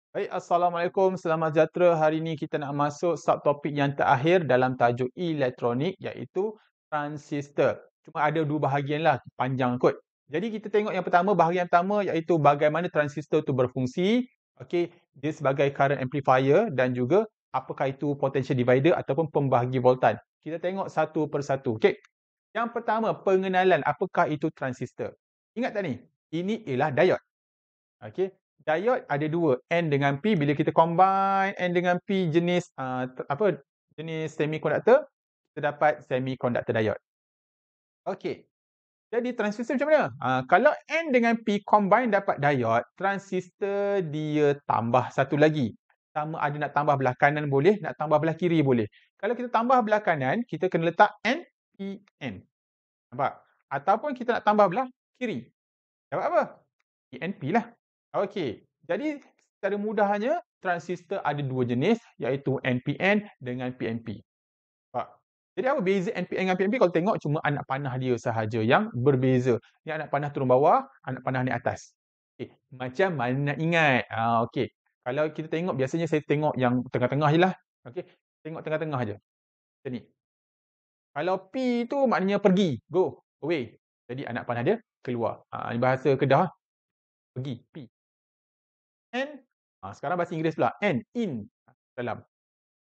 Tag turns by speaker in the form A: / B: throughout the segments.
A: Baik, Assalamualaikum, selamat sejahtera. Hari ini kita nak masuk subtopik yang terakhir dalam tajuk elektronik iaitu transistor. Cuma ada dua bahagian lah, panjang kot. Jadi kita tengok yang pertama, bahagian pertama iaitu bagaimana transistor itu berfungsi. Okey, dia sebagai current amplifier dan juga apakah itu potential divider ataupun pembahagi voltan. Kita tengok satu persatu. Okey. Yang pertama, pengenalan apakah itu transistor. Ingat tak ni? Ini ialah diode. Okey, diode ada dua, N dengan P. Bila kita combine N dengan P jenis jenis semiconductor, kita dapat semiconductor diode. Okey, jadi transistor macam mana? Kalau N dengan P combine dapat diode, transistor dia tambah satu lagi. Sama ada nak tambah belah kanan boleh, nak tambah belah kiri boleh. Kalau kita tambah belah kanan, kita kena letak N, P, N. Nampak? Ataupun kita nak tambah belah kiri. Dapat apa? PNP lah. Okey. Jadi secara mudahnya transistor ada dua jenis iaitu NPN dengan PNP. Nampak? Jadi apa beza NPN dengan PNP? Kalau tengok cuma anak panah dia sahaja yang berbeza. Ni anak panah turun bawah, anak panah ni atas. Okey, macam mana nak ingat? Okey. Kalau kita tengok biasanya saya tengok yang tengah-tengah je lah. Okey. Tengok tengah-tengah je. Macam ni. Kalau P tu maknanya pergi, go, away. Jadi anak panah dia keluar. Ni bahasa Kedah, pergi, P. N, sekarang bahasa Inggeris pula, N, in, dalam.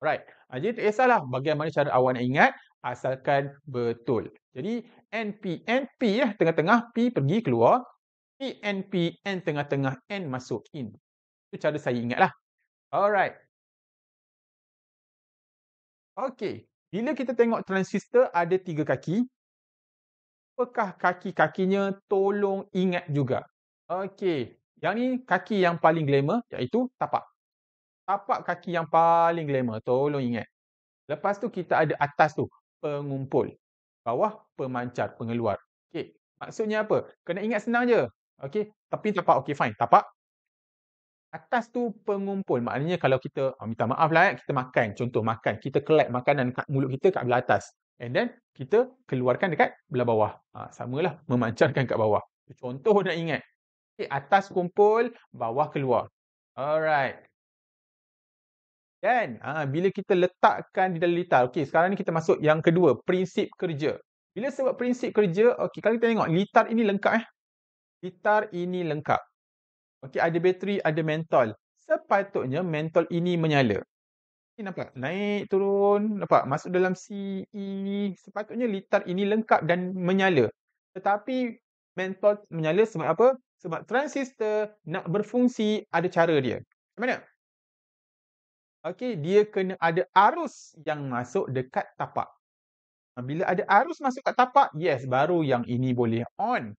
A: Alright. Jadi tak kisahlah bagaimana cara awak nak ingat, asalkan betul. Jadi NP, NP lah tengah-tengah, P pergi keluar, PNP, N tengah-tengah, N masuk in. Itu cara saya ingatlah. Alright. Okey. Bila kita tengok transistor ada 3 kaki, apakah kaki-kakinya? Tolong ingat juga. Okey. Yang ni kaki yang paling glamour iaitu tapak. Tapak kaki yang paling glamour, tolong ingat. Lepas tu kita ada atas tu, pengumpul. Bawah, pemancar, pengeluar. Okey, maksudnya apa? Kena ingat senang je. Okey, tapi tapak okey fine. Tapak, atas tu pengumpul. Maknanya kalau kita, minta maaf lah kita makan, contoh makan, kita collect makanan kat mulut kita kat belah atas. And then, kita keluarkan dekat belah bawah. Samalah, memancarkan kat bawah. Contoh nak ingat. Okey, atas kumpul, bawah keluar. Alright. Kan? Bila kita letakkan di dalam litar. Okey, sekarang ni kita masuk yang kedua, prinsip kerja. Bila sebut prinsip kerja, okey, kalau kita tengok litar ini lengkap Litar ini lengkap. Okey, ada bateri, ada mentol. Sepatutnya mentol ini menyala. Ni nampak? Naik, turun, nampak? Masuk dalam CE. Sepatutnya litar ini lengkap dan menyala. Tetapi mentol menyala sebab apa? Sebab transistor nak berfungsi ada cara dia. Macam mana? Okey, dia kena ada arus yang masuk dekat tapak. Bila ada arus masuk kat tapak, yes, baru yang ini boleh on.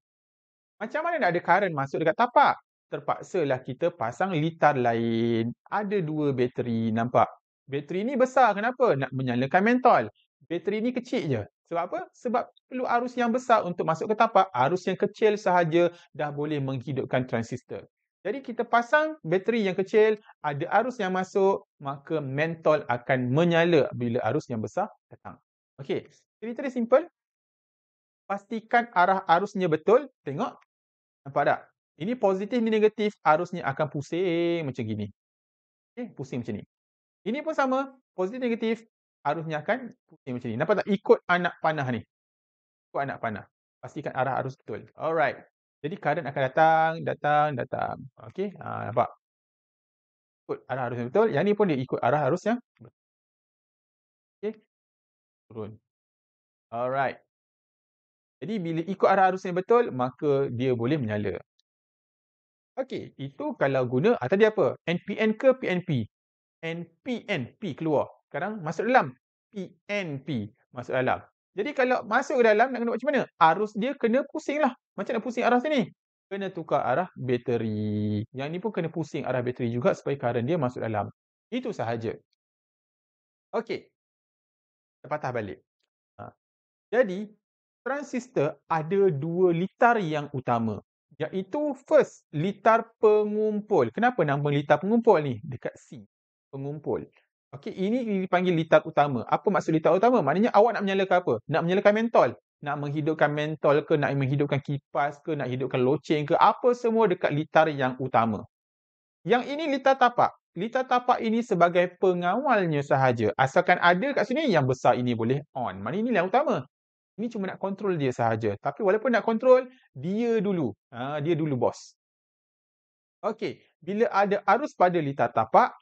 A: Macam mana nak ada current masuk dekat tapak? Terpaksalah kita pasang litar lain. Ada dua bateri, nampak? Bateri ni besar, kenapa? Nak menyalakan mentol. Bateri ni kecil je. Sebab apa? Sebab perlu arus yang besar untuk masuk ke tapak. Arus yang kecil sahaja dah boleh menghidupkan transistor. Jadi kita pasang bateri yang kecil, ada arus yang masuk, maka mentol akan menyala bila arus yang besar datang. Okey, cerita dia simple. Pastikan arah arusnya betul. Tengok, nampak tak? Ini positif, ini negatif, arusnya akan pusing macam gini. Okey, pusing macam ni. Ini pun sama, positif negatif, arusnya akan pusing macam ni. Nampak tak? Ikut anak panah ni. Ikut anak panah. Pastikan arah arus betul. Alright. Jadi current akan datang, datang, datang. Okey, nampak? Ikut arah arus yang betul. Yang ni pun dia ikut arah arus yang betul. Okey, turun. Alright. Jadi bila ikut arah arus yang betul, maka dia boleh menyala. Okey, itu kalau guna, tadi apa? NPN ke PNP? NPN, P keluar. Sekarang masuk dalam. PNP, masuk dalam. Jadi kalau masuk ke dalam, nak kena buat macam mana? Arus dia kena pusing lah. Macam nak pusing arah sini? Kena tukar arah bateri. Yang ni pun kena pusing arah bateri juga supaya current dia masuk dalam. Itu sahaja. Okey, kita patah balik. Jadi, transistor ada dua litar yang utama. Iaitu first, litar pengumpul. Kenapa nama litar pengumpul ni? Dekat C. Pengumpul. Okey, ini dipanggil litar utama. Apa maksud litar utama? Maknanya awak nak menyalakan apa? Nak menyalakan mentol. Nak menghidupkan mentol ke, nak menghidupkan kipas ke, nak hidupkan loceng ke, apa semua dekat litar yang utama. Yang ini litar tapak. Litar tapak ini sebagai pengawalnya sahaja. Asalkan ada kat sini, yang besar ini boleh on. Maknanya ini yang utama. Ini cuma nak kontrol dia sahaja. Tapi walaupun nak kontrol, dia dulu. Dia dulu bos. Okey, bila ada arus pada litar tapak,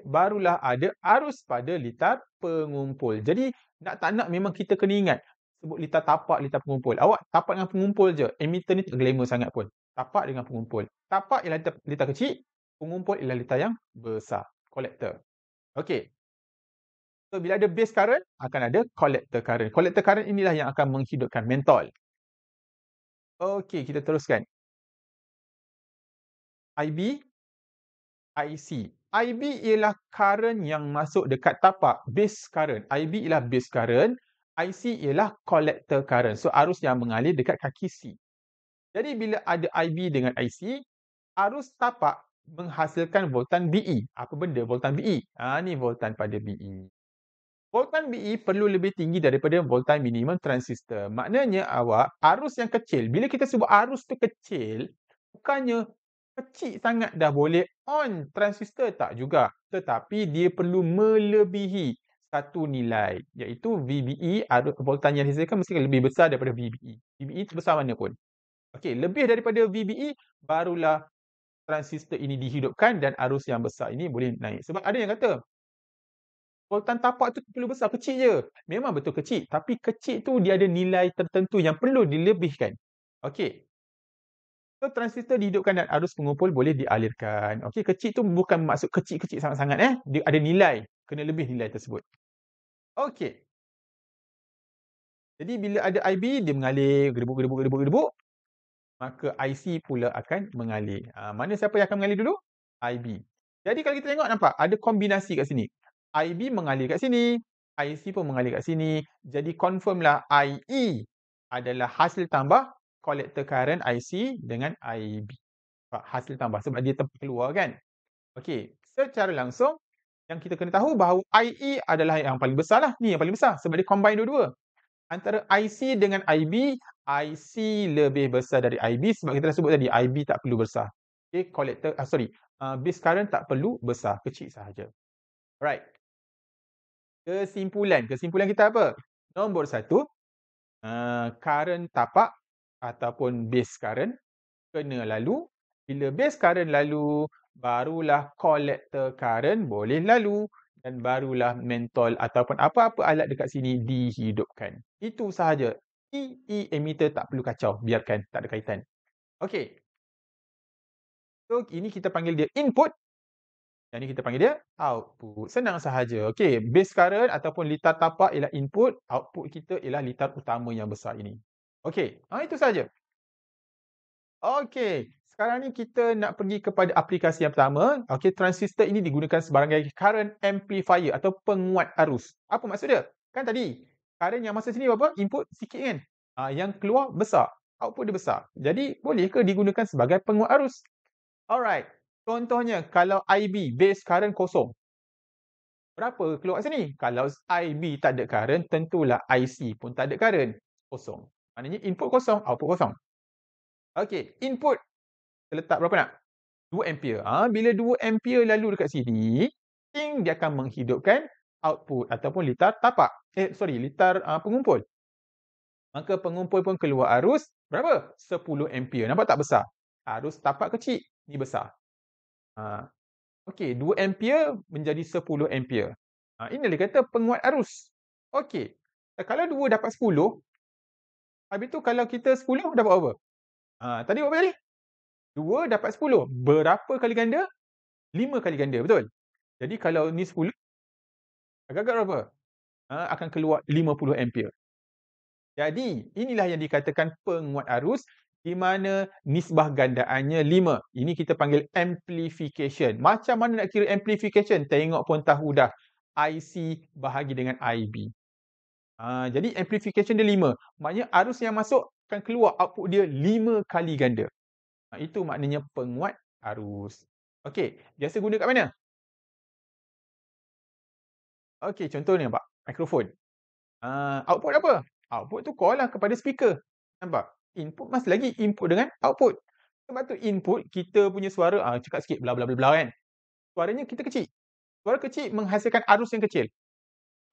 A: barulah ada arus pada litar pengumpul. Jadi, nak tak nak memang kita kena ingat. Sebut litar tapak, litar pengumpul. Awak tapak dengan pengumpul je. Emitter ni tak glamour sangat pun. Tapak dengan pengumpul. Tapak ialah litar kecil, pengumpul ialah litar yang besar. Collector. Okey. So, bila ada base current, akan ada collector current. Collector current inilah yang akan menghidupkan mentol. Okey, kita teruskan. IB, IC. IB ialah current yang masuk dekat tapak, base current. IB ialah base current, IC ialah collector current. So, arus yang mengalir dekat kaki C. Jadi, bila ada IB dengan IC, arus tapak menghasilkan voltan BE. Apa benda voltan BE? Ni voltan pada BE. Voltan BE perlu lebih tinggi daripada voltan minimum transistor. Maknanya awak, arus yang kecil, bila kita sebut arus tu kecil, bukannya kecil sangat dah boleh on transistor, tak juga. Tetapi dia perlu melebihi satu nilai, iaitu VBE, voltan yang dihasilkan mesti lebih besar daripada VBE. VBE sebesar mana pun. Okey, lebih daripada VBE, barulah transistor ini dihidupkan dan arus yang besar ini boleh naik. Sebab ada yang kata, voltan tapak tu perlu besar, kecil je. Memang betul kecil, tapi kecil tu dia ada nilai tertentu yang perlu dilebihkan. Okey. So, transistor dihidupkan dan arus pengumpul boleh dialirkan. Okey, kecil tu bukan maksud kecil-kecil sangat-sangat. Dia ada nilai. Kena lebih nilai tersebut. Okey. Jadi, bila ada IB, dia mengalir, gedebuk. Maka IC pula akan mengalir. Mana siapa yang akan mengalir dulu? IB. Jadi, kalau kita tengok nampak, ada kombinasi kat sini. IB mengalir kat sini, IC pun mengalir kat sini. Jadi, confirmlah IE adalah hasil tambah collector current IC dengan IB. Hasil tambah sebab dia keluar kan. Okey, secara langsung yang kita kena tahu bahawa IE adalah yang paling besar lah. Ni yang paling besar sebab dia combine dua-dua. Antara IC dengan IB, IC lebih besar dari IB sebab kita dah sebut tadi IB tak perlu besar. Okey, base current tak perlu besar, kecil sahaja. Alright. Kesimpulan kita apa? Nombor 1, current tapak ataupun base current kena lalu. Bila base current lalu, barulah collector current boleh lalu dan barulah mentol ataupun apa-apa alat dekat sini dihidupkan. Itu sahaja. E emitter tak perlu kacau, biarkan, tak ada kaitan. Okey. So, ini kita panggil dia input. Yang ni kita panggil dia output. Senang sahaja. Okey, base current ataupun litar tapak ialah input, output kita ialah litar utama yang besar ini. Okey, itu sahaja. Okey, sekarang ni kita nak pergi kepada aplikasi yang pertama. Okey, transistor ini digunakan sebagai current amplifier atau penguat arus. Apa maksud dia? Kan tadi, current yang masuk sini berapa? Input sikit kan? Yang keluar besar. Output dia besar. Jadi, boleh ke digunakan sebagai penguat arus? Alright. Contohnya, kalau IB, base current kosong. Berapa keluar kat sini? Kalau IB tak ada current, tentulah IC pun tak ada current. Kosong. Maknanya input kosong, output kosong. Okey, input terletak berapa nak? 2 ampere. Bila 2 ampere lalu dekat sini, dia akan menghidupkan output ataupun litar tapak. Litar pengumpul. Maka pengumpul pun keluar arus berapa? 10 ampere. Nampak tak besar? Arus tapak kecil, ni besar. Okey, 2 ampere menjadi 10 ampere. Ini dia kata penguat arus. Okey. Kalau 2 dapat 10, habis tu kalau kita 10 dapat apa? Tadi berapa kali? 2 dapat 10. Berapa kali ganda? 5 kali ganda, betul? Jadi kalau ni 10, agak-agak berapa? Akan keluar 50 ampere. Jadi, inilah yang dikatakan penguat arus di mana nisbah gandaannya 5. Ini kita panggil amplification. Macam mana nak kira amplification? Tengok pun tahu dah. IC bahagi dengan IB. Jadi amplification dia 5. Maknanya arus yang masuk akan keluar output dia 5 kali ganda. Itu maknanya penguat arus. Okey, biasa guna kat mana? Okey, contoh ni nampak. Mikrofon. Output apa? Output tu call lah kepada speaker. Nampak? Input masih lagi input dengan output. Sebab tu input kita punya suara, cakap sikit bla bla bla bla kan. Suaranya kita kecil. Suara kecil menghasilkan arus yang kecil.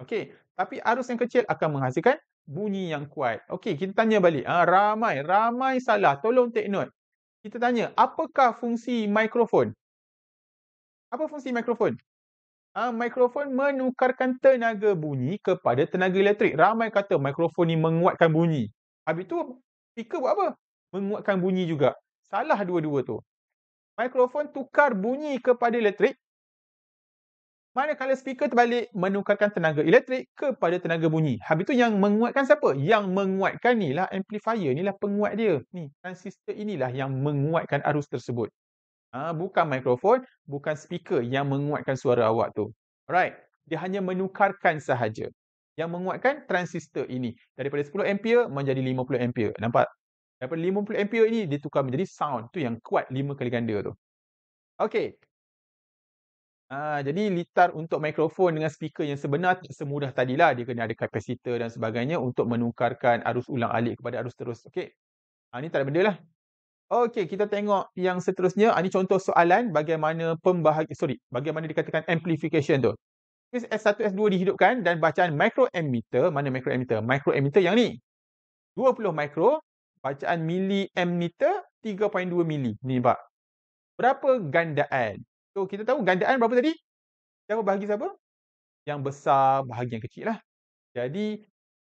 A: Okey, tapi arus yang kecil akan menghasilkan bunyi yang kuat. Okey, kita tanya balik. Ramai salah. Tolong take note. Kita tanya, apakah fungsi mikrofon? Apa fungsi mikrofon? Mikrofon menukarkan tenaga bunyi kepada tenaga elektrik. Ramai kata mikrofon ni menguatkan bunyi. Habis tu speaker buat apa? Menguatkan bunyi juga. Salah dua-dua tu. Mikrofon tukar bunyi kepada elektrik, manakala speaker terbalik menukarkan tenaga elektrik kepada tenaga bunyi. Habis tu yang menguatkan siapa? Yang menguatkan ni lah amplifier, ni lah penguat dia. Ni, transistor inilah yang menguatkan arus tersebut. Bukan mikrofon, bukan speaker yang menguatkan suara awak tu. Alright, dia hanya menukarkan sahaja. Yang menguatkan transistor ini daripada 10 ampere menjadi 50 ampere. Nampak? Daripada 50 ampere ini ditukar menjadi sound. Tu yang kuat 5 kali ganda tu. Okey. Jadi litar untuk mikrofon dengan speaker yang sebenar tak semudah tadilah. Dia kena ada kapasitor dan sebagainya untuk menukarkan arus ulang-alik kepada arus terus. Okey. Ni tak ada benda lah. Okey, kita tengok yang seterusnya. Ni contoh soalan bagaimana bagaimana dikatakan amplification tu. S1, S2 dihidupkan dan bacaan microammeter, mana microammeter? Microammeter yang ni. 20 micro, bacaan milliammeter 3.2 mili. Ni nampak. Berapa gandaan? So, kita tahu gandaan berapa tadi? Siapa bahagi siapa? Yang besar bahagi yang kecil lah. Jadi,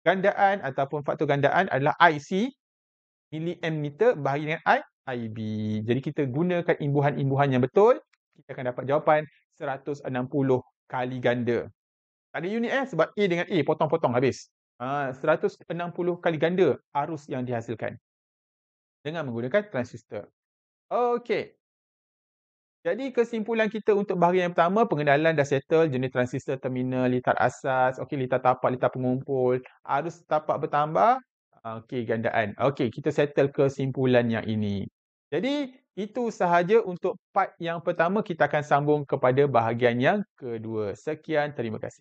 A: gandaan ataupun faktor gandaan adalah IC, milliammeter bahagi dengan IB. Jadi, kita gunakan imbuhan-imbuhan yang betul, kita akan dapat jawapan 160 kali ganda. Tak ada unit sebab A dengan A potong-potong habis. 160 kali ganda arus yang dihasilkan dengan menggunakan transistor. Okey. Jadi kesimpulan kita untuk bahagian yang pertama, pengenalan dah settle, jenis transistor, terminal, litar asas, okey, litar tapak, litar pengumpul, arus tapak bertambah, okey, gandaan. Okey, kita settle kesimpulan yang ini. Jadi itu sahaja untuk part yang pertama, kita akan sambung kepada bahagian yang kedua. Sekian, terima kasih.